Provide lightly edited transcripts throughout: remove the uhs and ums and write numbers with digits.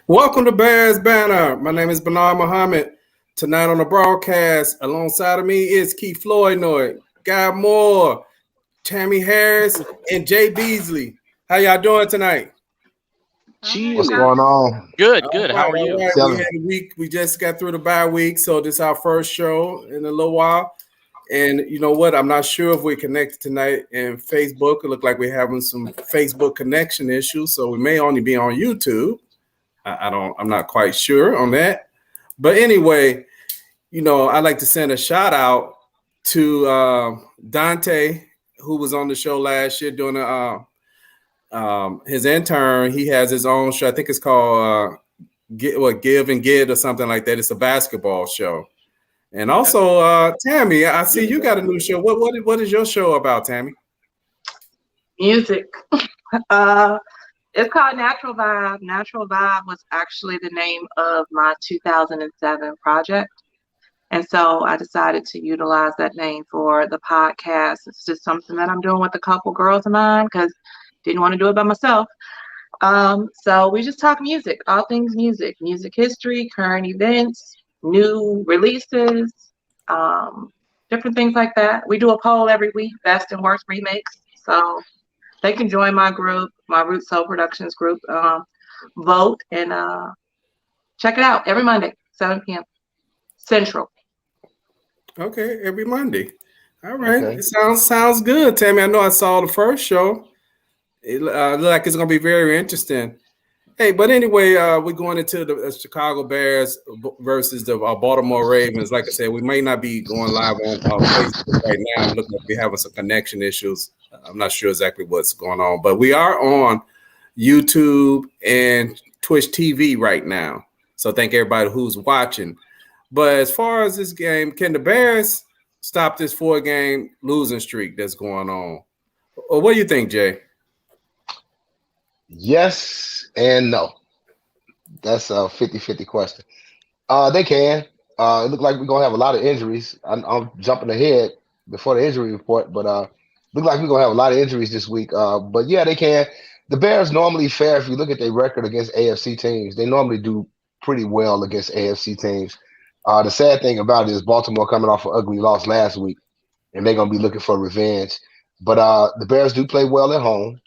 Welcome to Bears Banner. My name is Bernard Muhammad. Tonight on the broadcast, alongside of me is Keith Flournoy, Guy Moore, Tammy Harris, and Jaye Beasley. How y'all doing tonight? What's going on? Good. All How right, are all you? right. We had a week. We just got through the bye week, so this is our first show in a little while. And you know what? I'm not sure if we're connected tonight in Facebook. It looked like we're having some Facebook connection issues, so we may only be on YouTube. I'm not quite sure on that. But anyway, I'd like to send a shout out to Dante, who was on the show last year doing his intern. He has his own show. I think it's called Give and Get or something like that. It's a basketball show. And also, Tammy, I see you got a new show. What is your show about, Tammy? Music. It's called Natural Vibe. Natural Vibe was actually the name of my 2007 project. And so I decided to utilize that name for the podcast. It's just something that I'm doing with a couple girls of mine because didn't want to do it by myself. So we just talk music, all things music history, current events, new releases, different things like that. We do a poll every week, best and worst remakes. So they can join my group, my Root Soul Productions group, vote and check it out every Monday, 7 p.m. Central. Okay, every Monday. All right. Okay. It sounds good, Tammy. I know I saw the first show. It looks like it's going to be very interesting. Hey, but anyway, we're going into the Chicago Bears versus the Baltimore Ravens. Like I said, we may not be going live on Facebook right now. It looks like we're having some connection issues. I'm not sure exactly what's going on, but we are on YouTube and Twitch TV right now. So thank everybody who's watching. But as far as this game, can the Bears stop this 4-game losing streak that's going on? Or what do you think, Jay? Yes and no. That's a 50-50 question. They can. It looks like we're going to have a lot of injuries. I'm jumping ahead before the injury report, but look like we're going to have a lot of injuries this week. But yeah, they can. The Bears normally fare, if you look at their record against AFC teams, they normally do pretty well against AFC teams. The sad thing about it is Baltimore coming off an ugly loss last week, and they're going to be looking for revenge. But the Bears do play well at home.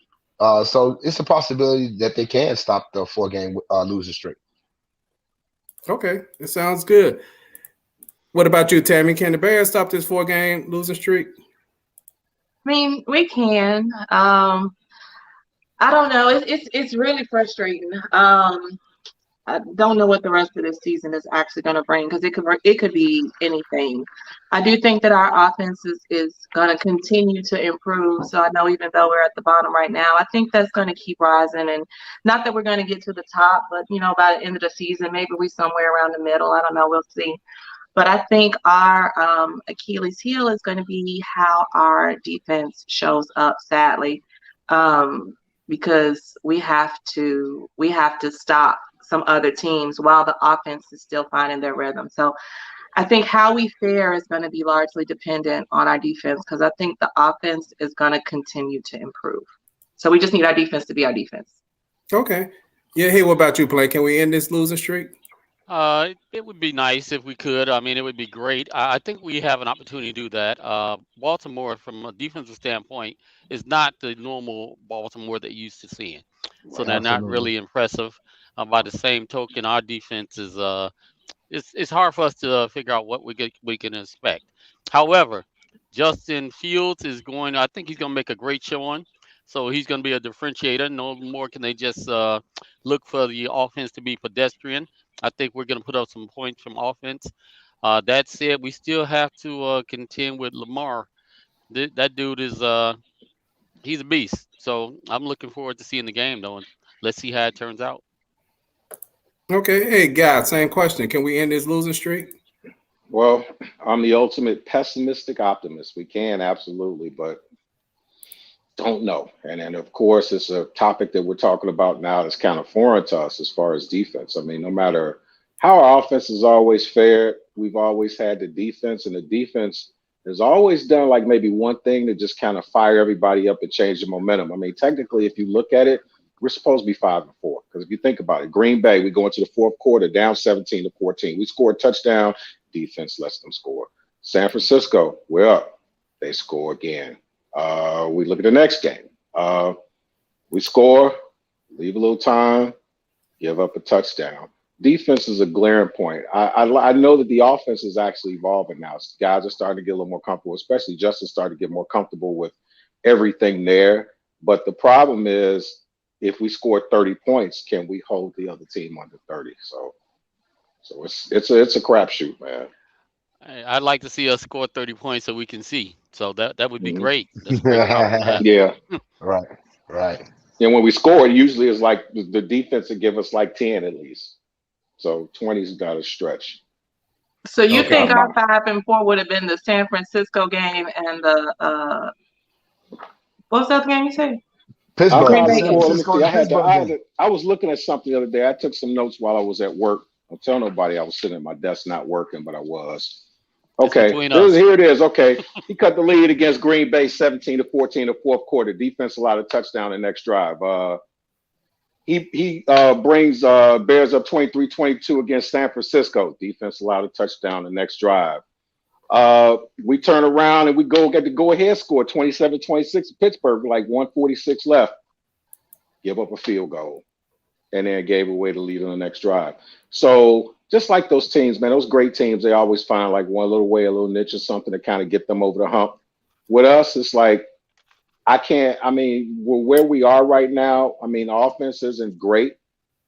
So it's a possibility that they can stop the 4-game losing streak. Okay, it sounds good. What about you, Tammy? Can the Bears stop this 4-game losing streak? I mean, we can. I don't know. It's really frustrating. I don't know what the rest of this season is actually going to bring because it could be anything. I do think that our offense is going to continue to improve. So I know even though we're at the bottom right now, I think that's going to keep rising. And not that we're going to get to the top, but, by the end of the season, maybe we somewhere around the middle. I don't know. We'll see. But I think our Achilles heel is going to be how our defense shows up, sadly, because we have to stop some other teams while the offense is still finding their rhythm. So I think how we fare is going to be largely dependent on our defense because I think the offense is going to continue to improve. So we just need our defense to be our defense. Okay. Yeah. Hey, what about you, Play? Can we end this losing streak? It would be nice if we could. I mean, it would be great. I think we have an opportunity to do that. Baltimore, from a defensive standpoint, is not the normal Baltimore that you're used to seeing. So they're not really impressive. By the same token, our defense is it's hard for us to figure out what we can expect. However, Justin Fields is going. I think he's going to make a great showing. So he's going to be a differentiator. No more can they just look for the offense to be pedestrian. I think we're going to put up some points from offense. That said, we still have to contend with Lamar. That dude is he's a beast. So I'm looking forward to seeing the game, though. And let's see how it turns out. Okay. Hey, guys, same question. Can we end this losing streak? Well, I'm the ultimate pessimistic optimist. We can, absolutely, but don't know. And of course, it's a topic that we're talking about now that's kind of foreign to us as far as defense. I mean, no matter how our offense has always fared, we've always had the defense, and the defense has always done like maybe one thing to just kind of fire everybody up and change the momentum. I mean, technically, if you look at it, we're supposed to be 5-4. Because if you think about it, Green Bay, we go into the fourth quarter down 17-14. We score a touchdown, defense lets them score. San Francisco, we're up. They score again. We look at the next game. We score, leave a little time, give up a touchdown. Defense is a glaring point. I know that the offense is actually evolving now. Guys are starting to get a little more comfortable, especially Justin started to get more comfortable with everything there. But the problem is, if we score 30 points, can we hold the other team under 30? So it's a crapshoot, man. I'd like to see us score 30 points so we can see. So that would be Mhm. great. That's a great problem to have. Yeah. Right. And when we score, it usually is like the defense would give us like 10 at least. So 20's got to stretch. So you Okay. think our 5-4 would have been the San Francisco game and the what was the other game you said? Pittsburgh. Green Bay San game. Francisco and Pittsburgh game. I was looking at something the other day. I took some notes while I was at work. Don't tell nobody I was sitting at my desk not working, but I was. Okay, here it is. Okay, he cut the lead against Green Bay 17-14 in the fourth quarter. Defense allowed a touchdown the next drive. He brings Bears up 23-22 against San Francisco. Defense allowed a touchdown the next drive. We turn around and we get the go-ahead score 27-26 Pittsburgh, like 1:46 left. Give up a field goal. And then gave away the lead on the next drive. So just like those teams, man, those great teams, they always find like one little way, a little niche or something to kind of get them over the hump. With us, it's like, where we are right now, the offense isn't great,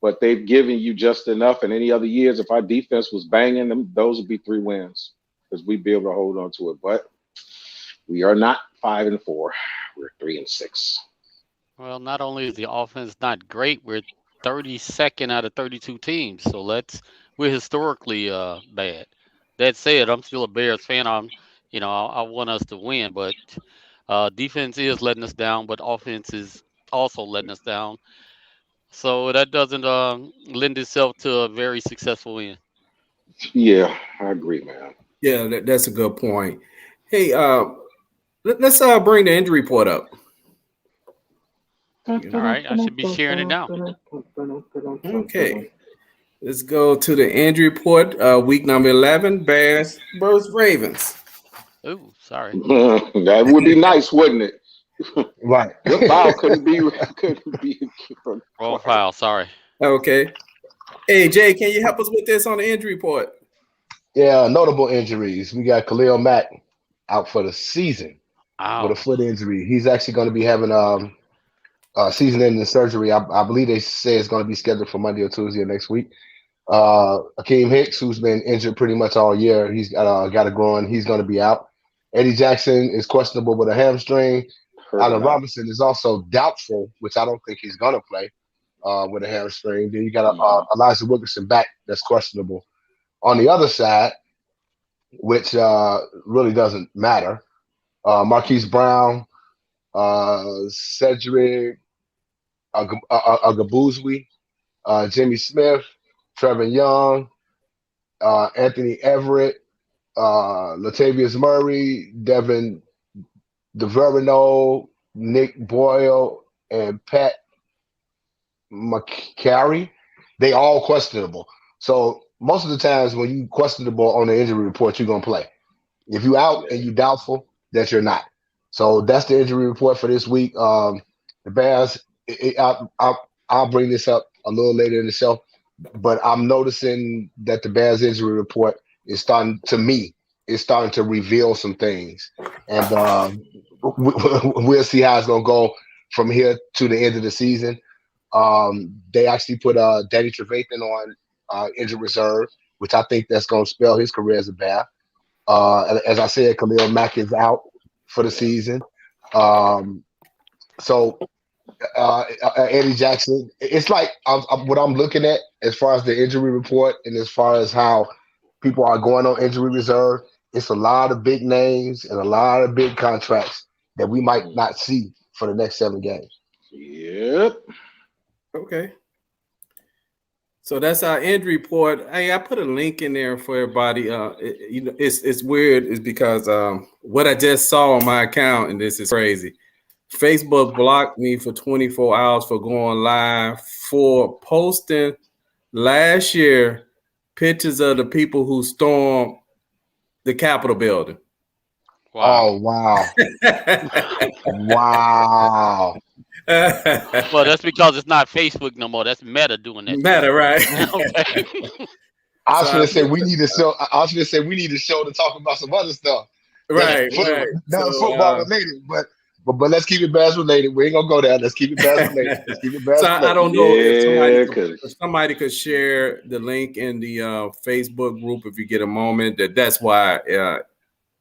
but they've given you just enough. And any other years, if our defense was banging them, those would be 3 wins because we'd be able to hold on to it. But we are not 5-4. We're 3-6. Well, not only is the offense not great, we're 32nd out of 32 teams. So we're historically bad. That said, I'm still a Bears fan. I want us to win, but defense is letting us down, but offense is also letting us down. So that doesn't lend itself to a very successful win. Yeah, I agree, man. Yeah, that's a good point. Hey, let's bring the injury report up. All right, I should be sharing it now. Okay, let's go to the injury report. Week number 11, Bears versus Ravens. Oh, sorry. That would be nice, wouldn't it? Right. Your foul couldn't be Wrong foul. Sorry. Okay. Hey, Jay, can you help us with this on the injury report? Yeah, notable injuries. We got Khalil Mack out for the season with a foot injury. He's actually going to be having season-ending surgery. I believe they say it's going to be scheduled for Monday or Tuesday of next week. Akeem Hicks, who's been injured pretty much all year, he's got a groin. He's going to be out. Eddie Jackson is questionable with a hamstring. Allen Robinson is also doubtful, which I don't think he's going to play with a hamstring. Then you got Elijah Wilkinson back that's questionable. On the other side, which really doesn't matter, Marquise Brown, Cedric Agabuzwi, Jimmy Smith, Trevor Young, Anthony Everett, Latavius Murray, Devin DeVerno, Nick Boyle, and Pat McCary. They all questionable. So most of the times when you questionable on the injury report, you're going to play. If you out and you doubtful, that you're not. So that's the injury report for this week. The Bears, I'll bring this up a little later in the show, but I'm noticing that the Bears injury report is starting to reveal some things. And we'll see how it's going to go from here to the end of the season. They actually put Danny Trevathan on injured reserve, which I think that's going to spell his career as a Bear. As I said, Khalil Mack is out for the season. So Eddie Jackson, it's like what I'm looking at as far as the injury report and as far as how people are going on injury reserve, it's a lot of big names and a lot of big contracts that we might not see for the next 7 games. Yep. Okay. So that's our injury report. Hey, I put a link in there for everybody. It's weird. It's because what I just saw on my account, and this is crazy. Facebook blocked me for 24 hours for going live for posting last year pictures of the people who stormed the Capitol building. Wow. Oh, wow. Wow. Well, that's because it's not Facebook no more. That's Meta doing that. Matter, right? Okay. I was So gonna say we need to show. I was gonna say we need to show to talk about some other stuff. right. Not So, football related, but let's keep it Bears related. We ain't gonna go there. Let's keep it Bears related. Let's keep it Bears so related. I don't know Yeah, if somebody could share the link in the Facebook group if you get a moment. That's why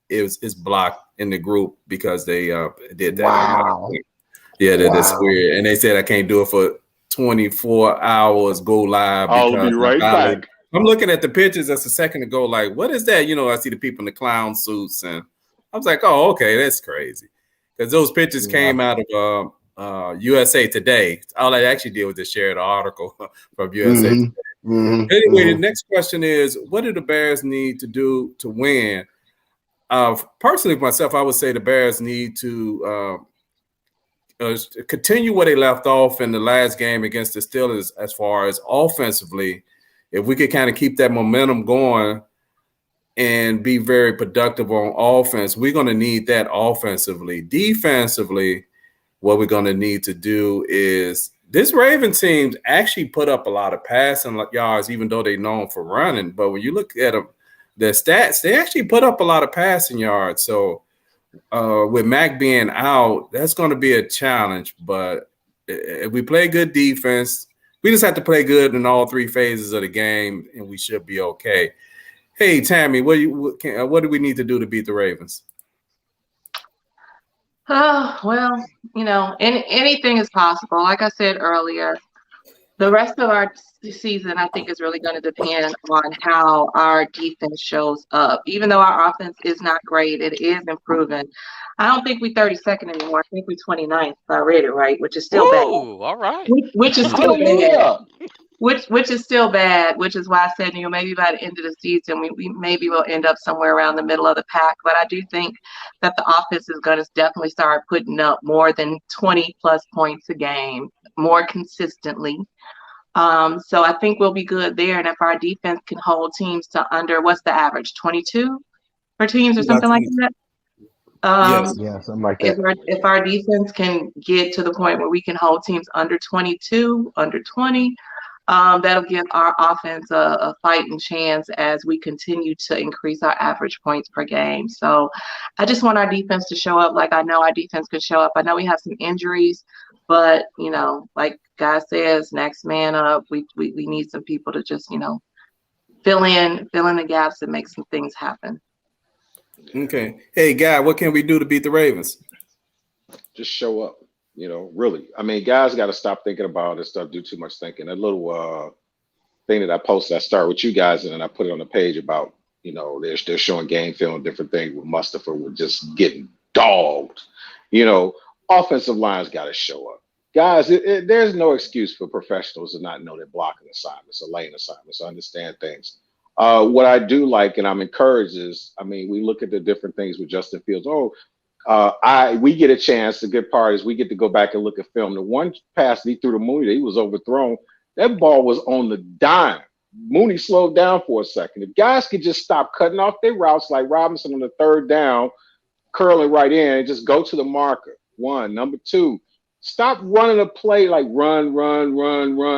it's blocked in the group because they did that. Wow. Yeah, that's Wow. weird. And they said I can't do it for 24 hours. Go live I'll because be right back. I'm looking at the pictures just a second ago. Like, what is that? You know, I see the people in the clown suits, and I was like, oh, okay, that's crazy. Because those pictures came out of USA Today. All I actually did was just share the article from USA Today. Anyway, the next question is, what do the Bears need to do to win? Personally, for myself, I would say the Bears need to continue where they left off in the last game against the Steelers as far as offensively. If we could kind of keep that momentum going and be very productive on offense, we're going to need that offensively. Defensively, what we're going to need to do is this Ravens team actually put up a lot of passing yards, even though they're known for running. But when you look at them, their stats, they actually put up a lot of passing yards. So with Mac being out, that's going to be a challenge. But if we play good defense, we just have to play good in all three phases of the game, and we should be okay. Hey, Tammy, what do we need to do to beat the Ravens? Oh, well, anything is possible. Like I said earlier, the rest of our season, I think, is really going to depend on how our defense shows up. Even though our offense is not great, it is improving. I don't think we're 32nd anymore. I think we're 29th, if I read it right, which is still bad. All right. Which is still bad. Which is still bad, which is why I said, maybe by the end of the season, we maybe will end up somewhere around the middle of the pack. But I do think that the offense is going to definitely start putting up more than 20 plus points a game more consistently. So I think we'll be good there. And if our defense can hold teams to under, what's the average, 22 for teams or something like that? Yeah, something like that. If our defense can get to the point where we can hold teams under 22, under 20, that'll give our offense a fighting chance as we continue to increase our average points per game. So I just want our defense to show up like I know our defense could show up. I know we have some injuries, but, like Guy says, next man up. We need some people to just, fill in the gaps and make some things happen. Okay. Hey, Guy, what can we do to beat the Ravens? Just show up. Really. I mean, guys got to stop thinking about this stuff, do too much thinking. That little thing that I posted, I start with you guys, and then I put it on the page about, they're showing game film and different things with Mustafa with just getting dogged. Offensive line's got to show up. Guys, there's no excuse for professionals to not know that blocking assignments or lane assignments, understand things. What I do like, and I'm encouraged is, we look at the different things with Justin Fields. We get a chance. The good part is we get to go back and look at film. The one pass he threw to Mooney that he was overthrown, that ball was on the dime. Mooney slowed down for a second. If guys could just stop cutting off their routes like Robinson on the third down, curling right in, and just go to the marker. One. Number two, stop running a play like run.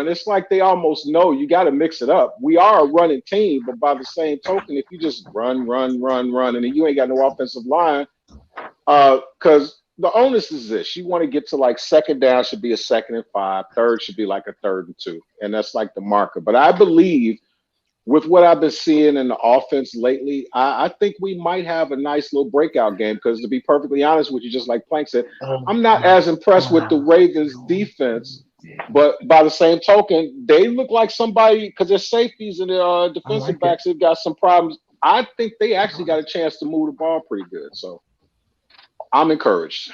It's like they almost know you got to mix it up. We are a running team, but by the same token, if you just run, and then you ain't got no offensive line, because the onus is this: you want to get to like second down should be a 2nd and 5, third should be like a 3rd and 2, and that's like the marker. But I believe with what I've been seeing in the offense lately, I think we might have a nice little breakout game. Because to be perfectly honest with you, just like Plank said, I'm not as impressed with the Ravens defense. But by the same token, they look like somebody, because their safeties and their defensive backs have got some problems. I think they actually got a chance to move the ball pretty good. So I'm encouraged.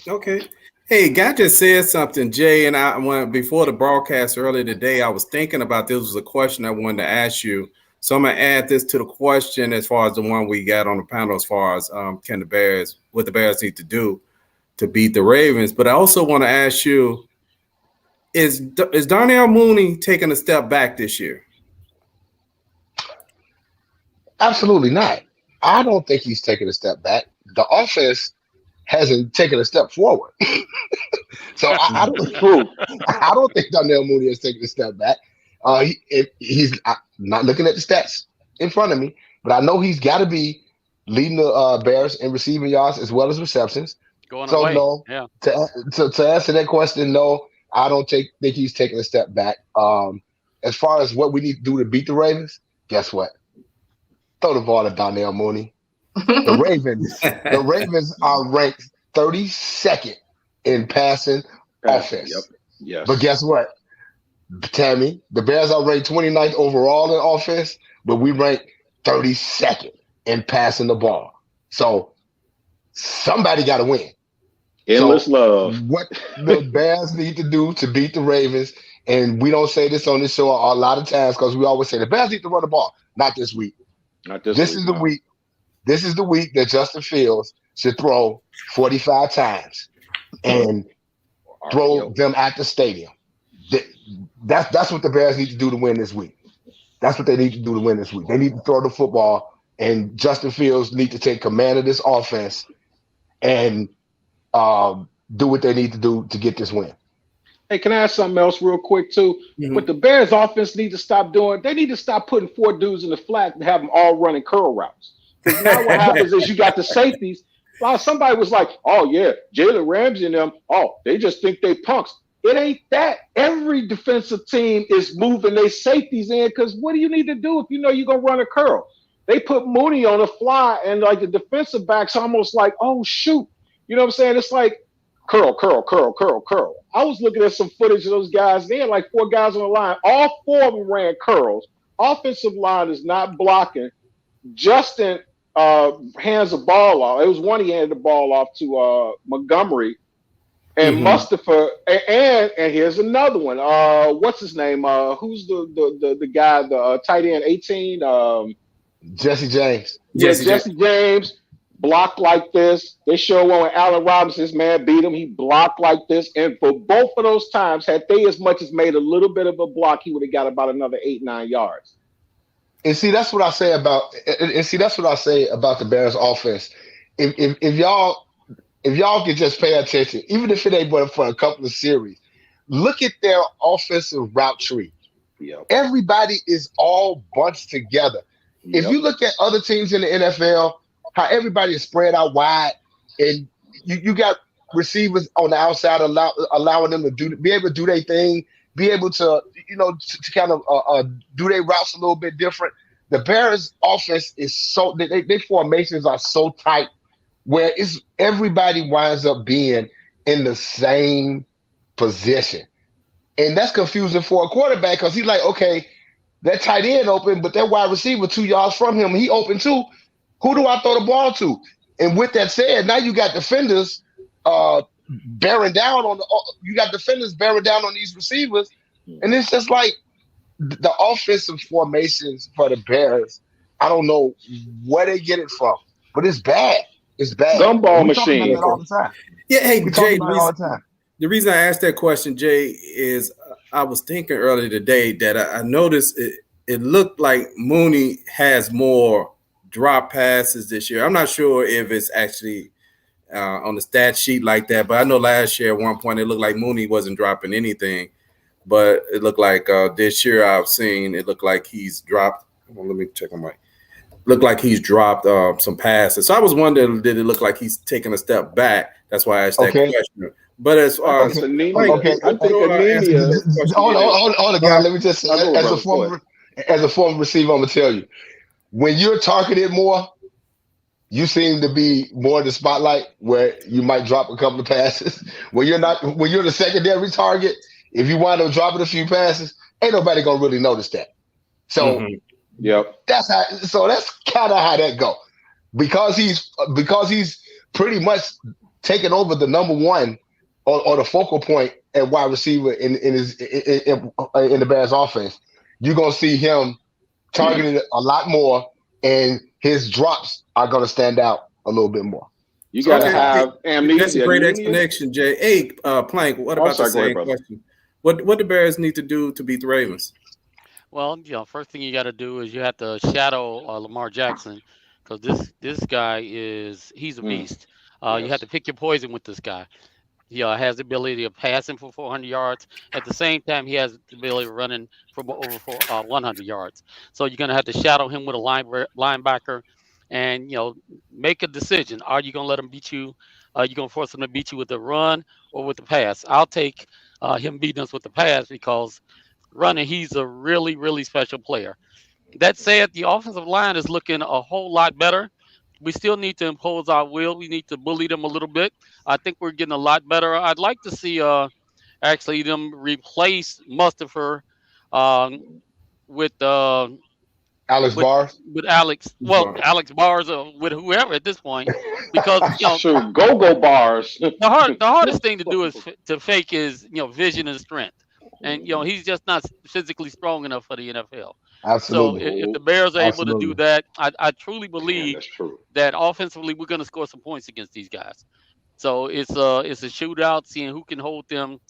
Okay. Hey, Guy just said something, Jay, and I went before the broadcast earlier today. I was thinking about this was a question I wanted to ask you. So I'm gonna add this to the question as far as the one we got on the panel as far as what the Bears need to do. to beat the Ravens. But I also want to ask you, is Darnell Mooney taking a step back this year? Absolutely not. I don't think he's taking a step back. The offense hasn't taken a step forward. So I don't think Darnell Mooney is taking a step back. He's not looking at the stats in front of me, but I know he's got to be leading the Bears in receiving yards as well as receptions. Going so away. No, yeah. To answer that question, no, I don't think he's taking a step back. As far as what we need to do to beat the Ravens, guess what? Throw the ball to Darnell Mooney. The Ravens are ranked 32nd in passing offense. Yep. Yes. But guess what, Tammy? The Bears are ranked 29th overall in offense, but we rank 32nd in passing the ball. So somebody got to win. Endless love. What the Bears need to do to beat the Ravens, and we don't say this on this show a lot of times because we always say the Bears need to run the ball. Not this week. This is the week. This is the week that Justin Fields should throw 45 times and throw them at the stadium. That's what the Bears need to do to win this week. That's what they need to do to win this week. They need to throw the football, and Justin Fields need to take command of this offense and do what they need to do to get this win. Hey, can I ask something else real quick too? Mm-hmm. What the Bears offense need to stop doing, they need to stop putting 4 dudes in the flat and have them all running curl routes. Because now what happens is you got the safeties. Well, somebody was like, oh yeah, Jalen Ramsey and them, they just think they punks. It ain't that. Every defensive team is moving their safeties in because what do you need to do if you know you're going to run a curl? They put Mooney on a fly and like the defensive back's almost like, oh shoot. You know what I'm saying? It's like, curl. I was looking at some footage of those guys. They had like 4 guys on the line. All 4 of them ran curls. Offensive line is not blocking. Justin hands the ball off. It was one he handed the ball off to Montgomery. And Mustafa, and here's another one. What's his name? Who's the guy, the tight end 18? Jesse James. Jesse James. Blocked like this. They show when Allen Robinson's man beat him, he blocked like this. And for both of those times, had they as much as made a little bit of a block, he would have got about another 8-9 yards. And see, that's what I say about. And see, that's what I say about the Bears offense. If y'all can just pay attention, even if it ain't but for a couple of series, look at their offensive route tree. Yep. Everybody is all bunched together. If you look at other teams in the NFL, how everybody is spread out wide, and you got receivers on the outside allowing them to be able to do their thing, be able to to kind of do their routes a little bit different. The Bears' offense is so their formations are so tight, where everybody winds up being in the same position, and that's confusing for a quarterback because he's like, okay, that tight end open, but that wide receiver 2 yards from him, he open too. Who do I throw the ball to? And with that said, now you got defenders bearing down on these receivers, and it's just like the offensive formations for the Bears. I don't know where they get it from, but it's bad. It's bad. Gumball machine. All the time. Yeah, hey, Jaye, all the time. The reason I asked that question, Jaye, is I was thinking earlier today that I noticed it looked like Mooney has more drop passes this year. I'm not sure if it's actually on the stat sheet like that, but I know last year at one point it looked like Mooney wasn't dropping anything, but it looked like this year I've seen it look like he's dropped. Well, let me check on my. Looked like he's dropped some passes. So I was wondering, did it look like he's taking a step back? That's why I asked that question. But as far as anemia, I think anemia. Hold on, guys. Let me just as a former receiver, I'm gonna tell you. When you're targeted more, you seem to be more in the spotlight where you might drop a couple of passes. When you're the secondary target, if you wind up dropping a few passes, ain't nobody gonna really notice that. So that's kind of how that go. Because he's pretty much taken over the number one or the focal point at wide receiver in the Bears offense. You're gonna see him targeted a lot more, and his drops are going to stand out a little bit more. You got to Okay, hey, have that's a amnesia. great Amnesia. explanation, Jay. Hey, Plank, what Oh, I'm about the sorry. Go ahead, same brother. question? What the Bears need to do to beat the Ravens? Well, first thing you got to do is you have to shadow Lamar Jackson, because this guy he's a Mm, beast. You have yes. to pick your poison with this guy. He has the ability of passing for 400 yards. At the same time, he has the ability of running for over 100 yards. So you're going to have to shadow him with a linebacker, and make a decision. Are you going to let him beat you? Are you going to force him to beat you with the run or with the pass? I'll take him beating us with the pass, because running, he's a really, really special player. That said, the offensive line is looking a whole lot better. We still need to impose our will. We need to bully them a little bit. I think we're getting a lot better. I'd like to see actually them replace Mustafa um, with uh, Alex with Bars. with Alex. Well, Alex Bars, with whoever at this point, because Shoot, go bars. the hardest thing to do is to fake is vision and strength, and he's just not physically strong enough for the NFL. So Absolutely. if the Bears are able to do Absolutely. that, I truly Man, believe that's true. that offensively we're going to score some points against these guys. So it's a shootout, seeing who can hold them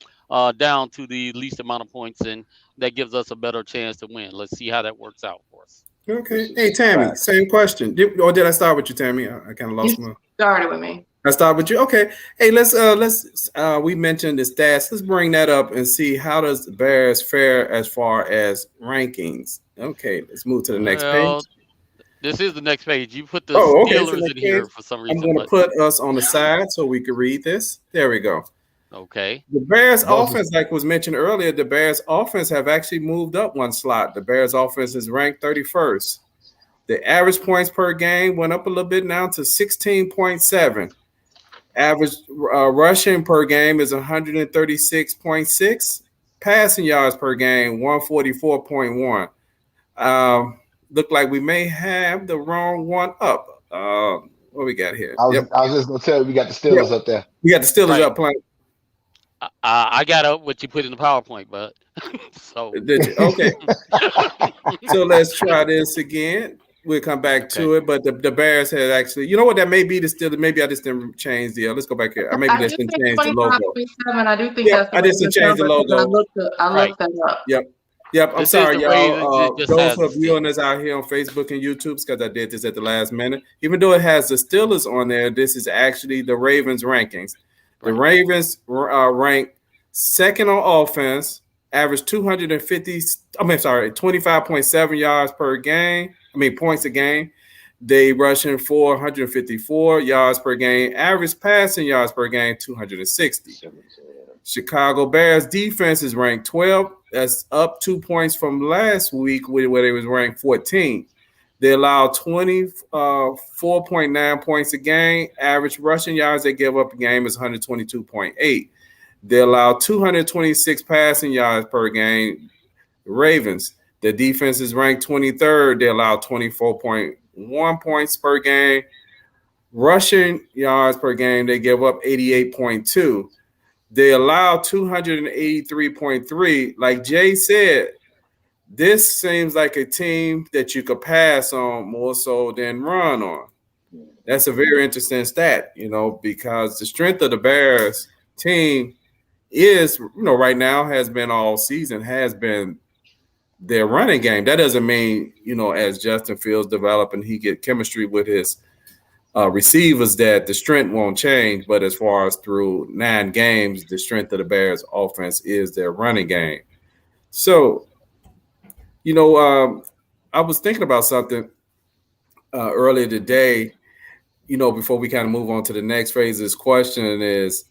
down to the least amount of points, and that gives us a better chance to win. Let's see how that works out for us. Okay. This is Hey, Tammy, facts. same question. Did I start with you, Tammy? I kind of You lost my. started with me. I start with you. Okay. Hey, let's we mentioned the stats. Let's bring that up and see how does the Bears fare as far as rankings. Okay, let's move to the next Well, page. this is the next page. You put the Oh, okay. So Steelers in next page. here for some I'm reason, going to but put us on the side so we can read this. There we go. okay. The Bears Both. offense, like was mentioned earlier, the Bears offense have actually moved up one slot. The Bears offense is ranked 31st. The average points per game went up a little bit now to 16.7. Average rushing per game is 136.6. Passing yards per game, 144.1. Look like we may have the wrong one up. What we got here? Yep. I was just gonna tell you we got the Yep. Steelers up there. We got the Steelers Right. up playing. I got up what you put in the PowerPoint, but so Did you? Okay. So let's try this again. We'll come back okay. to it. But the Bears had actually, you know what, that may be the Steelers. Maybe I just didn't change the. Let's go back here. Maybe I just do didn't think change the logo. 25.7. I do think Yep, that's the I just Ravens didn't change the number because logo. I Right. looked that up. Yep. I'm This is sorry, the Ravens. It y'all. just Those has who the are viewing us Steelers. out here on Facebook and YouTube, because I did this at the last minute. Even though it has the Steelers on there, this is actually the Ravens rankings. The Right. Ravens rank second on offense, average 250. 25.7 yards per game. Points a game. They rushing 454 yards per game. Average passing yards per game, 260. Chicago Bears defense is ranked 12th. That's up 2 points from last week where they was ranked 14th. They allow 24.9 points a game. Average rushing yards they give up a game is 122.8. They allow 226 passing yards per game. Ravens, the defense is ranked 23rd. They allow 24.1 points per game. Rushing yards per game, they give up 88.2. They allow 283.3. Like Jay said, this seems like a team that you could pass on more so than run on. That's a very interesting stat, because the strength of the Bears team is, right now has been all season, has been their running game. That doesn't mean, as Justin Fields develop and he get chemistry with his receivers, that the strength won't change. But as far as through 9 games, the strength of the Bears offense is their running game. So, I was thinking about something earlier today, before we kind of move on to the next phase of this question is,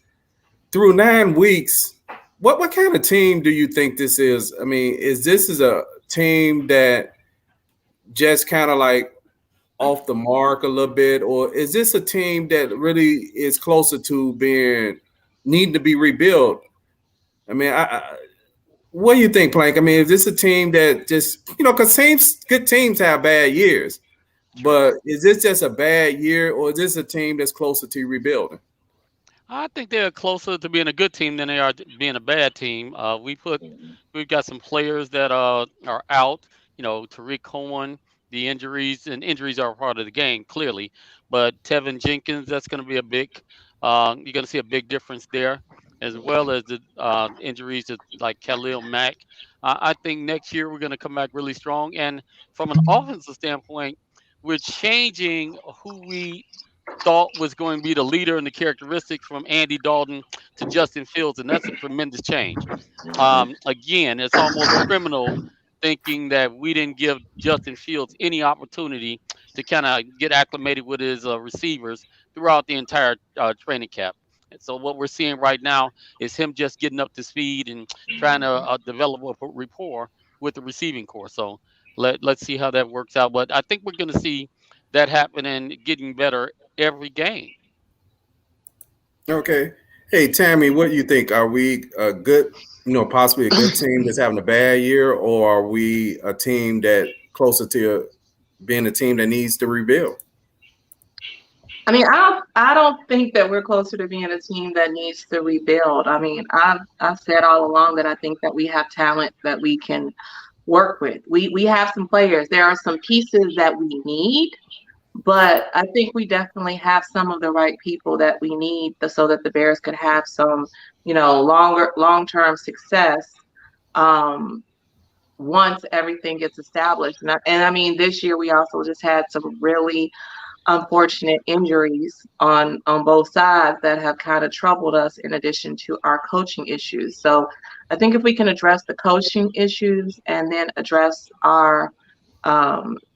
through 9 weeks, what kind of team do you think this is? Is this a team that just kind of like off the mark a little bit, or is this a team that really is closer to needing to be rebuilt? What do you think, Plank? Is this a team that just, because good teams have bad years, but is this just a bad year, or is this a team that's closer to rebuilding? I think they're closer to being a good team than they are to being a bad team. We've got some players that are out. Tariq Cohen, the injuries are a part of the game clearly, but Tevin Jenkins, that's going to be a big. You're going to see a big difference there, as well as the injuries to like Khalil Mack. I think next year we're going to come back really strong, and from an offensive standpoint, we're changing who we thought was going to be the leader and the characteristics from Andy Dalton to Justin Fields, and that's a tremendous change. Again, it's almost criminal thinking that we didn't give Justin Fields any opportunity to kind of get acclimated with his receivers throughout the entire training camp. And so what we're seeing right now is him just getting up to speed and trying to develop a rapport with the receiving corps. So let's see how that works out. But I think we're going to see that happen and getting better every game. Okay. Hey, Tammy, what do you think? Are we a good, possibly a good team that's having a bad year, or are we a team that closer to being a team that needs to rebuild? I mean, I don't think that we're closer to being a team that needs to rebuild. I mean, I've said all along that I think that we have talent that we can work with. We have some players. There are some pieces that we need, but I think we definitely have some of the right people that we need so that the Bears could have some, long-term success once everything gets established. And I mean, this year we also just had some really unfortunate injuries on both sides that have kind of troubled us in addition to our coaching issues. So I think if we can address the coaching issues and then address our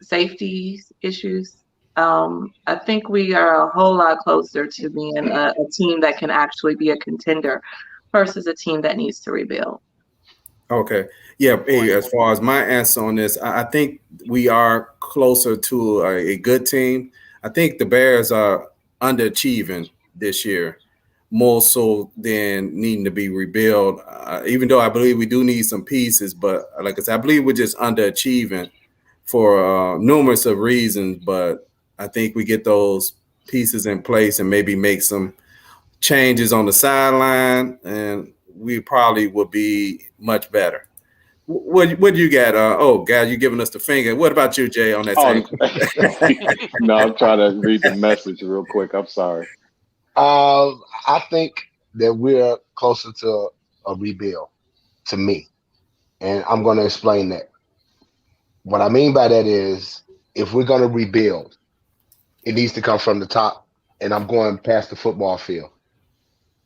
safety issues, I think we are a whole lot closer to being a team that can actually be a contender versus a team that needs to rebuild. Okay. Yeah. Hey, as far as my answer on this, I think we are closer to a good team. I think the Bears are underachieving this year more so than needing to be rebuilt, even though I believe we do need some pieces. But like I said, I believe we're just underachieving for numerous of reasons. But I think we get those pieces in place and maybe make some changes on the sideline, and we probably would be much better. What do you got? God, you giving us the finger. What about you, Jay, on that same? No, I'm trying to read the message real quick. I'm sorry. I think that we're closer to a rebuild, to me, and I'm going to explain that. What I mean by that is, if we're going to rebuild, it needs to come from the top, and I'm going past the football field.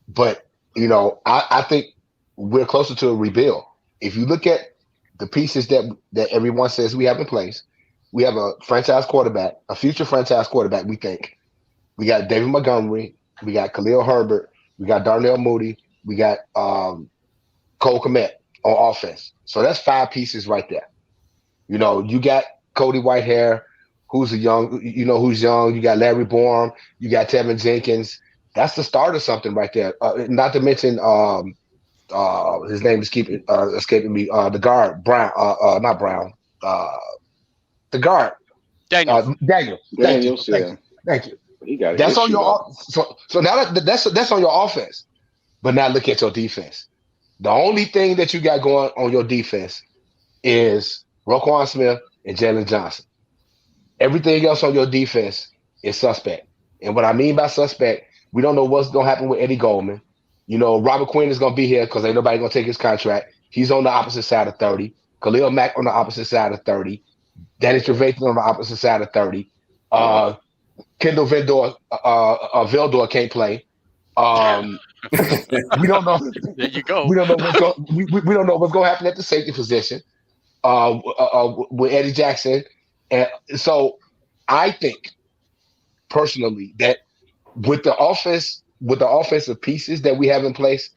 But I think we're closer to a rebuild. If you look at the pieces that everyone says we have in place, we have a franchise quarterback, a future franchise quarterback, we think. We got David Montgomery, we got Khalil Herbert, we got Darnell Mooney, we got Cole Kmet on offense. So that's 5 pieces right there. You got Cody Whitehair, who's young. You got Larry Bourne, you got Tevin Jenkins. That's the start of something right there. Not to mention his name is escaping me. The guard, Brown, not Brown. The guard, Daniels. Daniels. Thank you. He got that's on your so now that's on your offense. But now look at your defense. The only thing that you got going on your defense is Roquan Smith and Jalen Johnson. Everything else on your defense is suspect. And what I mean by suspect, we don't know what's going to happen with Eddie Goldman. Robert Quinn is going to be here because ain't nobody going to take his contract. He's on the opposite side of 30. Khalil Mack on the opposite side of 30. Danny Trevathan on the opposite side of 30. Kendall Vildor can't play. We don't know. There you go. We don't know what's going to happen at the safety position with Eddie Jackson. And so I think personally that with the offensive pieces that we have in place,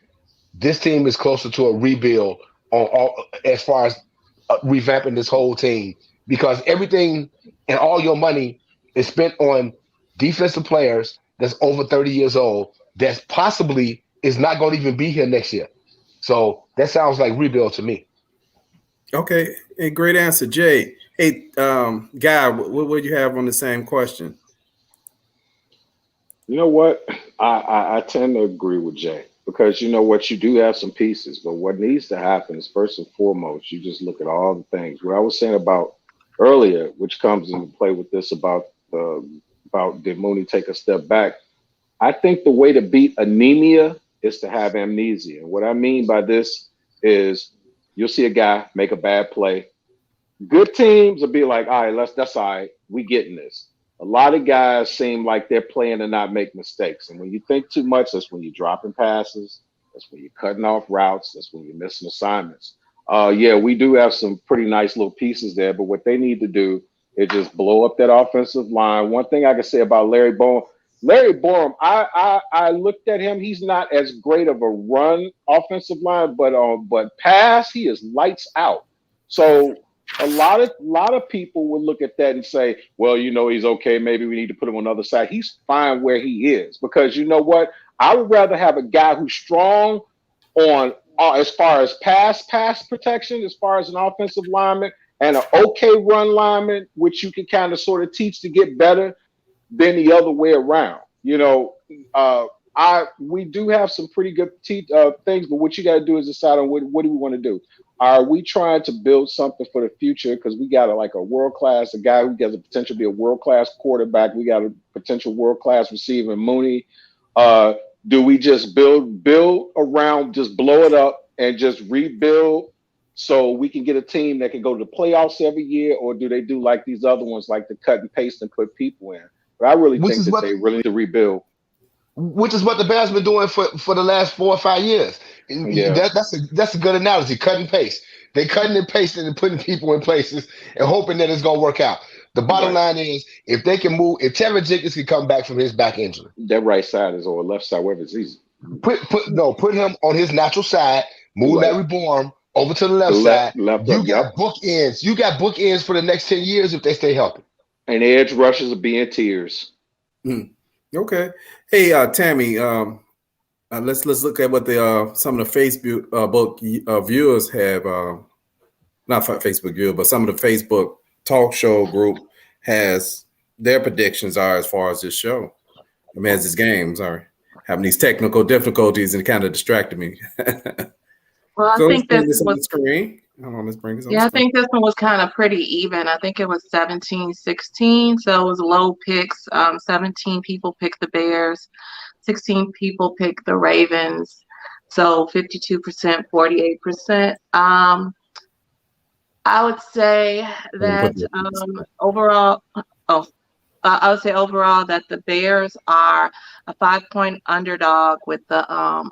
this team is closer to a rebuild as far as revamping this whole team, because everything and all your money is spent on defensive players that's over 30 years old that possibly is not going to even be here next year. So that sounds like rebuild to me. Okay, a great answer, Jay. Hey, Guy, what would you have on the same question? You know what? I tend to agree with Jay, because you do have some pieces, but what needs to happen is first and foremost, you just look at all the things. What I was saying about earlier, which comes into play with this about the about did Mooney take a step back? I think the way to beat anemia is to have amnesia. And what I mean by this is you'll see a guy make a bad play. Good teams will be like, all right, that's all right. We getting this. A lot of guys seem like they're playing to not make mistakes. And when you think too much, that's when you're dropping passes. That's when you're cutting off routes. That's when you're missing assignments. Yeah, we do have some pretty nice little pieces there, but what they need to do is just blow up that offensive line. One thing I can say about Larry Borum, I looked at him. He's not as great of a run offensive line, but pass, he is lights out. So a lot of people would look at that and say, well, he's okay. Maybe we need to put him on the other side. He's fine where he is because you know what? I would rather have a guy who's strong on as far as pass protection, as far as an offensive lineman and an okay run lineman, which you can kind of sort of teach to get better than the other way around. We do have some pretty good things, but what you got to do is decide on what do we want to do. Are we trying to build something for the future? Because we got a world-class, a guy who has the potential to be a world-class quarterback. We got a potential world-class receiver, Mooney. Do we just build around, just blow it up and just rebuild so we can get a team that can go to the playoffs every year? Or do they do like these other ones, like the cut and paste and put people in? But I really think that they really need to rebuild. Which is what the Bears been doing for the last 4 or 5 years. Yeah. That's a good analogy. Cut and paste. They cutting and pasting and putting people in places and hoping that it's gonna work out. The bottom line is if they can move, if Terry Jenkins can come back from his back injury, that right side is or left side, wherever it's easy. Put him on his natural side. Move Larry Borum over to the left side. You got bookends. You got bookends for the next 10 years if they stay healthy. And edge rushers will be in tears. Okay. Hey, Tammy. Let's look at what some of the Facebook viewers have. Not Facebook viewers, but some of the Facebook talk show group has their predictions are as far as this show. I mean, as this game, sorry, having these technical difficulties and it kind of distracted me. Well, I think this was on the screen. Hold on, let's bring this on. Yeah, I think this one was kind of pretty even. I think it was 17-16, so it was low picks. 17 people picked the Bears, 16 people picked the Ravens, so 52%, 48%. I would say that overall that the Bears are a 5-point underdog with the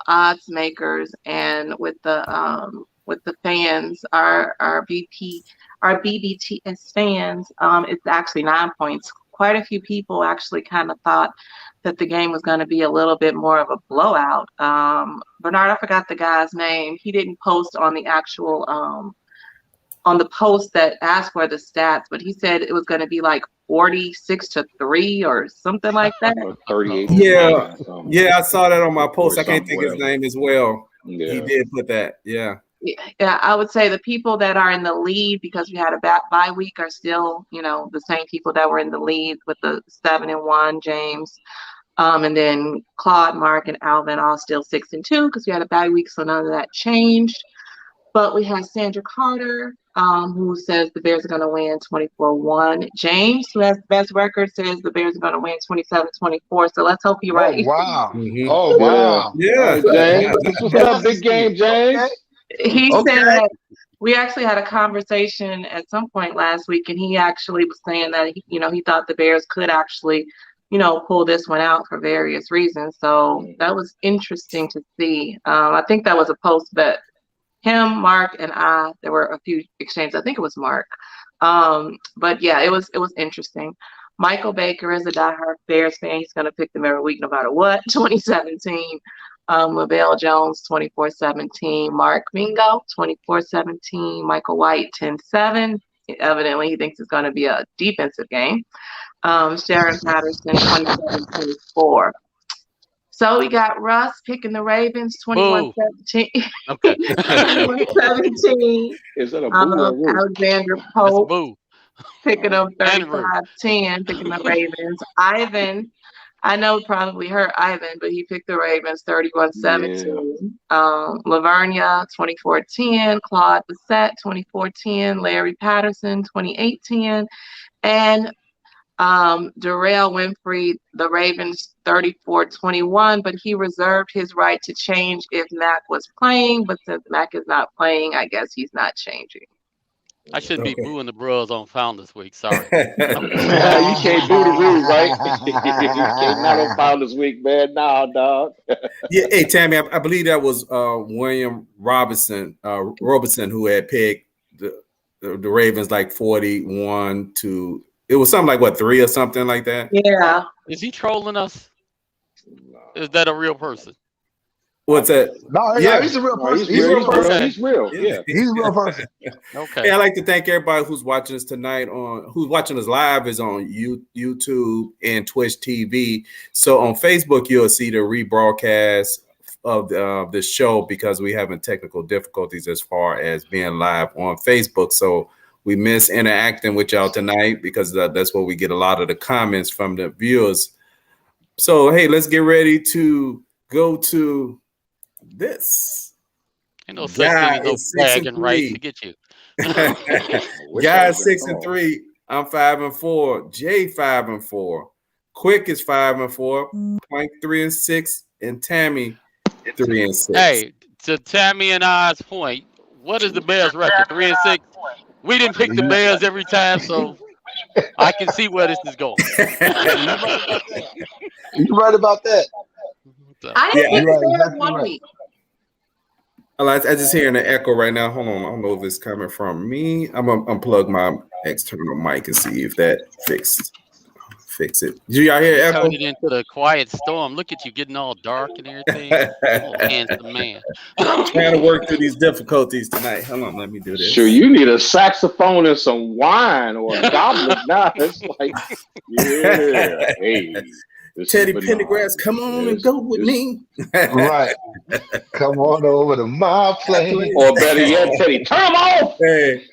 odds makers and with the fans, our BBTS fans. It's actually 9 points. Quite a few people actually kind of thought that the game was going to be a little bit more of a blowout. Bernard, I forgot the guy's name. He didn't post on the actual on the post that asked for the stats, but he said it was going to be like 46-3 or something like that. 38. Yeah, I saw that on my post. I can't think his name as well. Yeah. He did put that. Yeah, I would say the people that are in the lead, because we had a bye week, are still, the same people that were in the lead with the 7-1, James. And then Claude, Mark, and Alvin all still 6-2 because we had a bye week, so none of that changed. But we have Sandra Carter, who says the Bears are going to win 24-1. James, who has the best record, says the Bears are going to win 27-24. So let's hope he's right. Oh, wow. Mm-hmm. Oh, wow. Yeah, James. What's up, big game, James? He said that we actually had a conversation at some point last week, and he actually was saying that, he thought the Bears could actually, pull this one out for various reasons. So that was interesting to see. I think that was a post that him, Mark, and I, there were a few exchanges. I think it was Mark. But yeah, it was interesting. Michael Baker is a diehard Bears fan. He's going to pick them every week no matter what. 2017. Lavelle Jones, 24-17. Mark Mingo, 24-17. Michael White, 10-7. Evidently, he thinks it's going to be a defensive game. Sharon Patterson, 27-24. So we got Russ picking the Ravens, 21-17. Okay. 21-17. Is that a boo or a woo? Alexander Pope picking them 35-10, picking the Ravens. Ivan, I know probably heard Ivan, but he picked the Ravens 31-17. Lavernia, 24-10. Claude Bissett, 24-10. Larry Patterson, 28-10. And Darrell Winfrey, the Ravens 34-21, but he reserved his right to change if Mac was playing. But since Mac is not playing, I guess he's not changing. I shouldn't be booing the Bros on Founders Week. Sorry. You can't do the rule, right? You can't not on Founders Week, man. Nah, dog. Yeah, hey Tammy, I believe that was William Robertson who had picked the Ravens like 41 to. It was something like what 3 or something like that. Yeah. Is he trolling us? Is that a real person? What's that? No, Yeah. he's a real person. He's real. Yeah. He's a real person. Okay. Hey, I'd like to thank everybody who's watching us tonight who's watching us live is on YouTube and Twitch TV. So on Facebook, you'll see the rebroadcast of the show because we having technical difficulties as far as being live on Facebook. So we miss interacting with y'all tonight because that's where we get a lot of the comments from the viewers. So, hey, let's get ready to go to this. Ain't no such thing as no bragging right to get you. Guys 6-3. I'm 5-4. Jaye 5-4. Quick is 5-4. Plank 3-6, and Tammy 3-6. Hey, to Tammy and I's point, what is the Bears' record? 3-6. We didn't pick the Bears every time, so I can see where this is going. You're right about that. I didn't pick the Bears exactly 1 right. week. I just hearing an echo right now. Hold on. I don't know if it's coming from me. I'm going to unplug my external mic and see if that fix it. Do y'all hear echo? Turned it into the quiet storm. Look at you getting all dark and everything. Oh, handsome man. Trying to work through these difficulties tonight. Hold on. Let me do this. Sure, you need a saxophone and some wine or a goblet. Now it's like, yeah, hey. Teddy Pendergrass, come on and go with me. Right. Come on over to my place. Or better yet, Teddy, turn them off. Hey,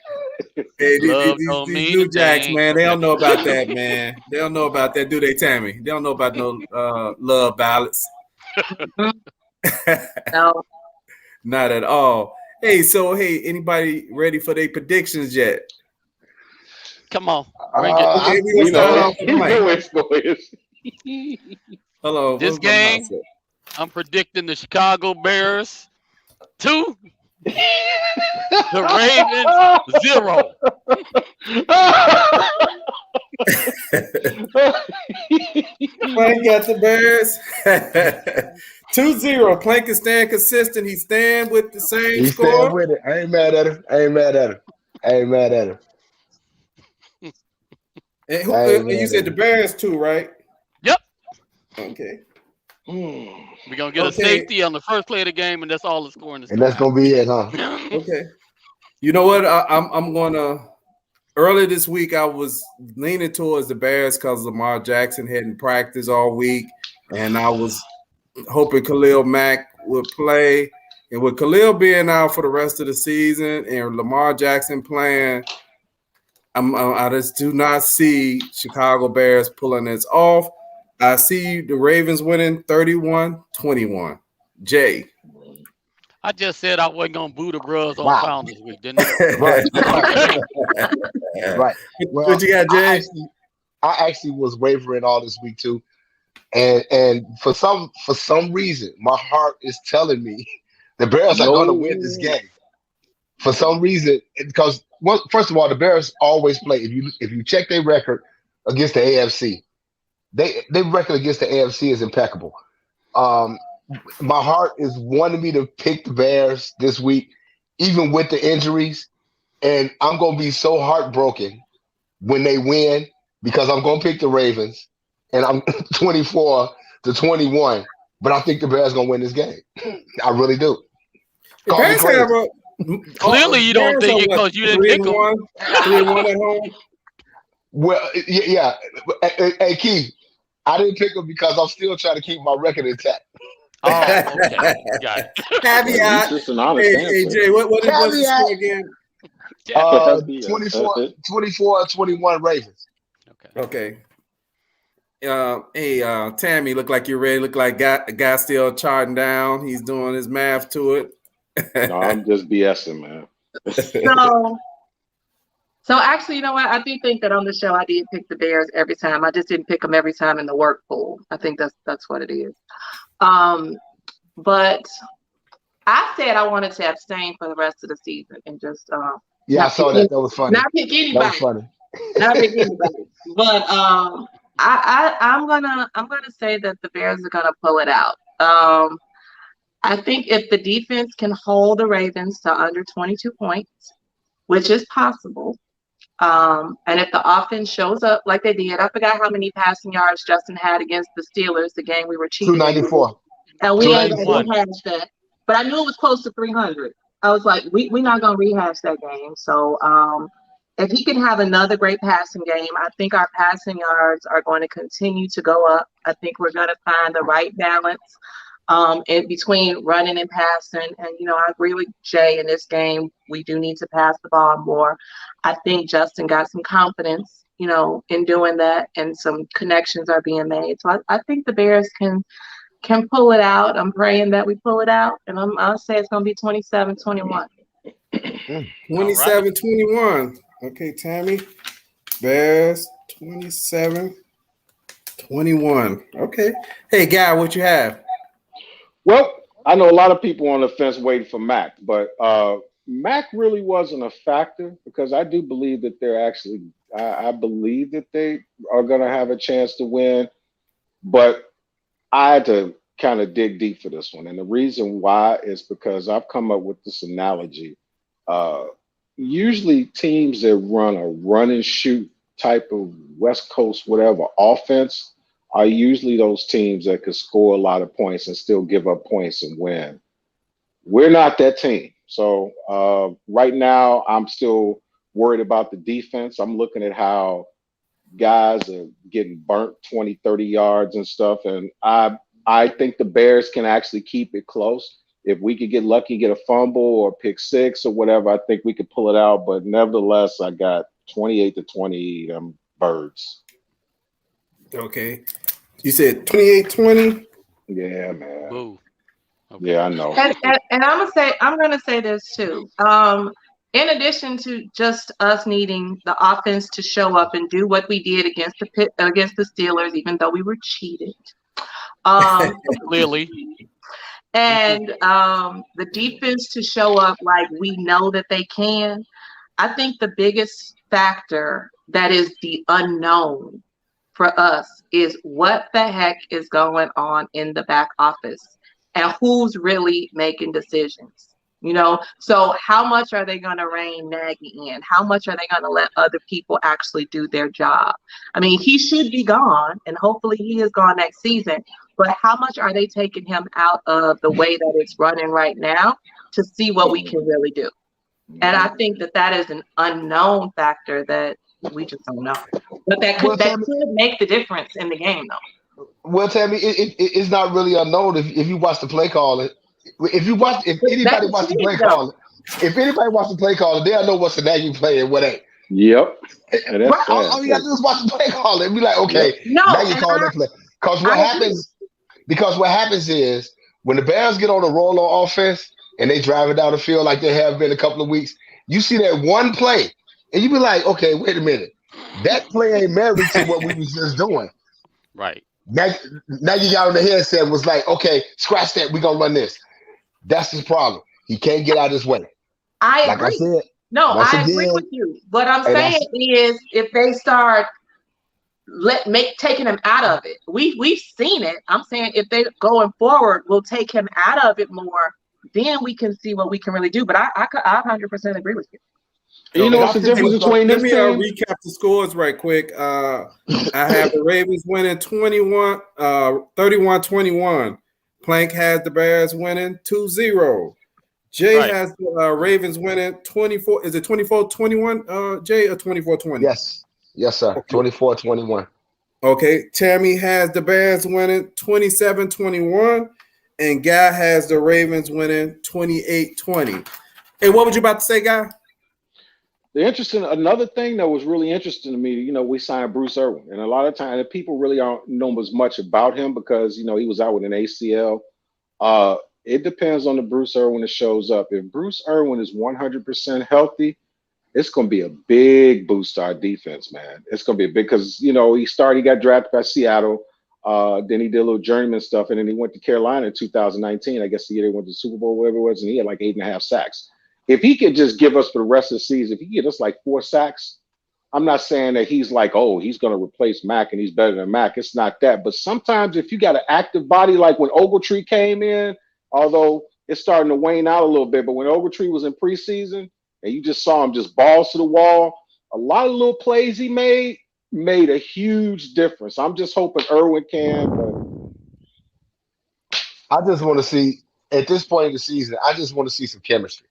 these New Jacks, man, they don't know about that, man. They don't know about that, do they, Tammy? They don't know about no love ballads. No. Not at all. Hey, anybody ready for their predictions yet? Come on. Bring it. Okay, we gonna start off with Mike. Hello. This game, I'm predicting the Chicago Bears 2, the Ravens 0. Plank got the Bears 2-0. Plank is staying consistent. He's staying with the same He's score. staying with it. I ain't mad at him. And you said the Bears 2, right? Yep. Okay. We're going to get a safety on the first play of the game, and that's all the scoring is. And that's going to be it, huh? Okay. You know what? I'm going to – earlier this week, I was leaning towards the Bears because Lamar Jackson hadn't practiced all week, and I was hoping Khalil Mack would play. And with Khalil being out for the rest of the season and Lamar Jackson playing, I just do not see Chicago Bears pulling this off. I see the Ravens winning 31-21. Jay. I just said I wasn't going to boo the Bros on Founders Week, didn't I? Right. Well, what you got, Jay? I actually was wavering all this week too, and for some reason, my heart is telling me the Bears are going to win this game. For some reason, because first of all, the Bears always play. If you check their record against the AFC, their record against the AFC is impeccable. My heart is wanting me to pick the Bears this week, even with the injuries, and I'm going to be so heartbroken when they win because I'm going to pick the Ravens, and I'm 24-21. But I think the Bears going to win this game. I really do. Clearly, you don't think it because you didn't pick them. 3-1 at home. Well, yeah. Hey, Keith, I didn't pick them because I'm still trying to keep my record intact. Oh, okay. Got it. Caveat. Hey, Jay, what is the score again? 24-21 Ravens. Okay. Hey, Tammy, look like you're ready. Look like guy still charting down. He's doing his math to it. No, I'm just BSing, man. So actually, you know what? I do think that on the show I did pick the Bears every time. I just didn't pick them every time in the work pool. I think that's what it is. But I said I wanted to abstain for the rest of the season and just Yeah, I saw that. That was funny. not pick anybody. That was funny. Not pick anybody. But I'm gonna say that the Bears are gonna pull it out. I think if the defense can hold the Ravens to under 22 points, which is possible, and if the offense shows up like they did, I forgot how many passing yards Justin had against the Steelers, the game we were cheating. 294. And we ain't gonna rehash that. But I knew it was close to 300. I was like, we're not gonna rehash that game. So if he can have another great passing game, I think our passing yards are going to continue to go up. I think we're going to find the right balance in between running and passing. And, you know, I agree with Jay in this game. We do need to pass the ball more. I think Justin got some confidence, you know, in doing that, and some connections are being made. So I think the Bears can pull it out. I'm praying that we pull it out. And I'll say it's going to be 27-21. 27-21. Okay, Tammy. Bears 27-21. Okay. Hey, Guy, what you have? Well, I know a lot of people on the fence waiting for Mac, but Mac really wasn't a factor because I do believe that they're actually, I believe that they are going to have a chance to win, but I had to kind of dig deep for this one. And the reason why is because I've come up with this analogy. Usually teams that run a run and shoot type of West Coast, whatever offense are usually those teams that could score a lot of points and still give up points and win. We're not that team. So right now I'm still worried about the defense. I'm looking at how guys are getting burnt 20, 30 yards and stuff. And I think the Bears can actually keep it close. If we could get lucky, get a fumble or pick six or whatever, I think we could pull it out. But nevertheless, I got 28-20, them Birds. Okay. You said 28-20? Yeah, man. Boo. Okay. Yeah, I know. And I'm gonna say this too. In addition to just us needing the offense to show up and do what we did against the Steelers, even though we were cheated. Clearly. And the defense to show up like we know that they can. I think the biggest factor that is the unknown for us is what the heck is going on in the back office and who's really making decisions. You know, so how much are they going to rein Nagy in? How much are they going to let other people actually do their job? I mean, he should be gone, and hopefully he is gone next season. But how much are they taking him out of the way that it's running right now to see what we can really do? And I think that is an unknown factor that we just don't know. But that could make the difference in the game, though. Well, Tammy, it's not really unknown if you watch the play calling. If anybody wants to play calling, they'll know what's the Nagy play and what ain't. Yep. Right. All you got to do is watch the play calling and be like, okay, now you call that play. Because what happens is when the Bears get on a roll on offense and they drive it down the field like they have been a couple of weeks, you see that one play and you be like, okay, wait a minute. That play ain't married to what we was just doing. Right. Now you got on the headset and was like, okay, scratch that. We're going to run this. That's his problem. He can't get out of his way. I agree. I agree with you. What I'm saying is if they start taking him out of it, we've seen it. I'm saying if they going forward will take him out of it more, then we can see what we can really do. But I 100% agree with you. You know what's the difference between this team? Let me recap the scores right quick. I have the Ravens winning 31-21. Plank has the Bears winning 2-0. Jay has the Ravens winning 24. Is it 24-21, Jay, or 24-20? Yes, sir. Okay. 24-21. Okay. Tammy has the Bears winning 27-21. And Guy has the Ravens winning 28-20. Hey, what was you about to say, Guy? Another thing that was really interesting to me, you know, we signed Bruce Irwin, and a lot of times people really don't know as much about him because, you know, he was out with an ACL. It depends on the Bruce Irwin that shows up. If Bruce Irwin is 100% healthy, it's going to be a big boost to our defense, man. It's going to be a big because he got drafted by Seattle. Then he did a little journeyman stuff, and then he went to Carolina in 2019. I guess the year they went to the Super Bowl, whatever it was, and he had like 8.5 sacks. If he could just give us for the rest of the season, if he get us like 4 sacks, I'm not saying that he's like, oh, he's going to replace Mac and he's better than Mac. It's not that. But sometimes if you got an active body, like when Ogletree came in, although it's starting to wane out a little bit, but when Ogletree was in preseason and you just saw him just balls to the wall, a lot of little plays he made a huge difference. I'm just hoping Irwin can. But I just want to see, at this point in the season, I just want to see some chemistry.